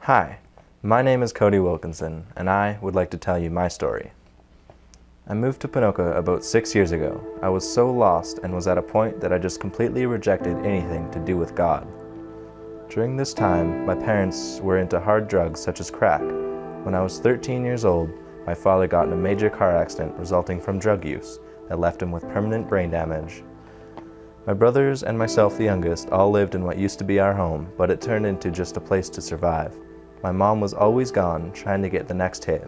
Hi, my name is Cody Wilkinson, and I would like to tell you my story. I moved to Ponoka about 6 years ago. I was so lost and was at a point that I just completely rejected anything to do with God. During this time, my parents were into hard drugs such as crack. When I was 13 years old, my father got in a major car accident resulting from drug use that left him with permanent brain damage. My brothers and myself, the youngest, all lived in what used to be our home, but it turned into just a place to survive. My mom was always gone, trying to get the next hit.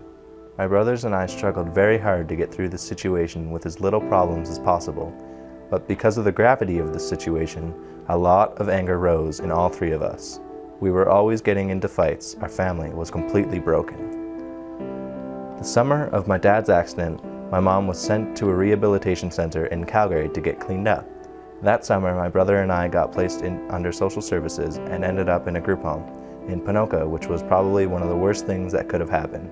My brothers and I struggled very hard to get through the situation with as little problems as possible. But because of the gravity of the situation, a lot of anger rose in all three of us. We were always getting into fights. Our family was completely broken. The summer of my dad's accident, my mom was sent to a rehabilitation center in Calgary to get cleaned up. That summer, my brother and I got placed under social services and ended up in a group home in Ponoka, which was probably one of the worst things that could have happened.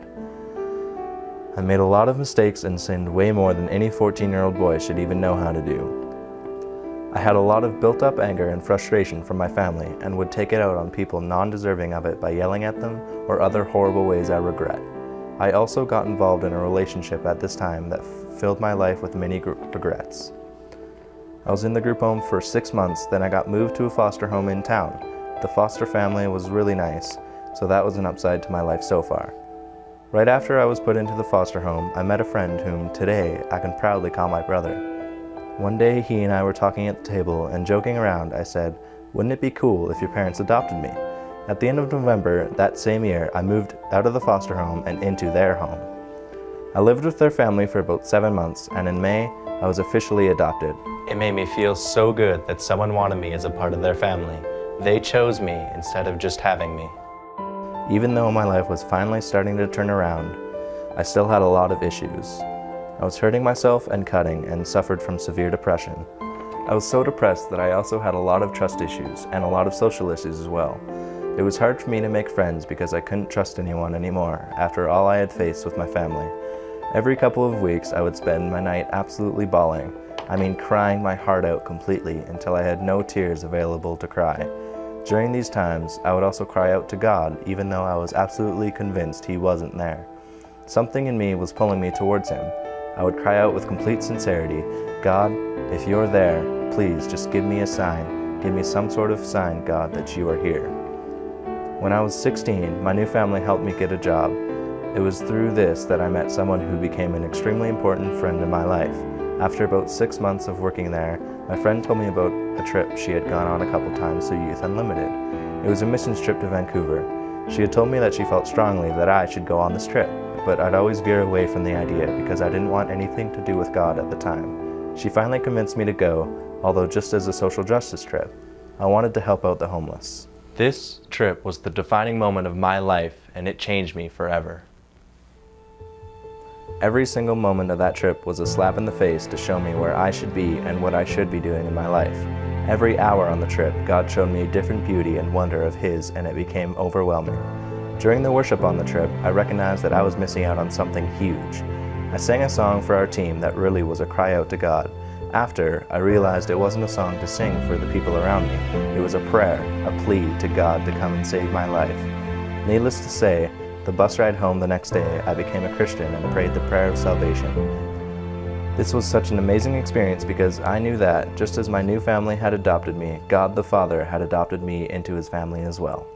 I made a lot of mistakes and sinned way more than any 14-year-old boy should even know how to do. I had a lot of built-up anger and frustration from my family and would take it out on people non-deserving of it by yelling at them or other horrible ways I regret. I also got involved in a relationship at this time that filled my life with many regrets. I was in the group home for 6 months, then I got moved to a foster home in town. The foster family was really nice, so that was an upside to my life so far. Right after I was put into the foster home, I met a friend whom today I can proudly call my brother. One day he and I were talking at the table and joking around, I said, "Wouldn't it be cool if your parents adopted me?" At the end of November that same year, I moved out of the foster home and into their home. I lived with their family for about 7 months, and in May, I was officially adopted. It made me feel so good that someone wanted me as a part of their family. They chose me instead of just having me. Even though my life was finally starting to turn around, I still had a lot of issues. I was hurting myself and cutting and suffered from severe depression. I was so depressed that I also had a lot of trust issues and a lot of social issues as well. It was hard for me to make friends because I couldn't trust anyone anymore after all I had faced with my family. Every couple of weeks I would spend my night absolutely bawling. I mean crying my heart out completely until I had no tears available to cry. During these times, I would also cry out to God even though I was absolutely convinced He wasn't there. Something in me was pulling me towards Him. I would cry out with complete sincerity, "God, if you're there, please just give me a sign. Give me some sort of sign, God, that you are here." When I was 16, my new family helped me get a job. It was through this that I met someone who became an extremely important friend in my life. After about 6 months of working there, my friend told me about a trip she had gone on a couple times to Youth Unlimited. It was a missions trip to Vancouver. She had told me that she felt strongly that I should go on this trip, but I'd always veer away from the idea because I didn't want anything to do with God at the time. She finally convinced me to go, although just as a social justice trip. I wanted to help out the homeless. This trip was the defining moment of my life, and it changed me forever. Every single moment of that trip was a slap in the face to show me where I should be and what I should be doing in my life. Every hour on the trip, God showed me a different beauty and wonder of His, and it became overwhelming. During the worship on the trip, I recognized that I was missing out on something huge. I sang a song for our team that really was a cry out to God. After, I realized it wasn't a song to sing for the people around me. It was a prayer, a plea to God to come and save my life. Needless to say, the bus ride home the next day, I became a Christian and prayed the prayer of salvation. This was such an amazing experience because I knew that, just as my new family had adopted me, God the Father had adopted me into His family as well.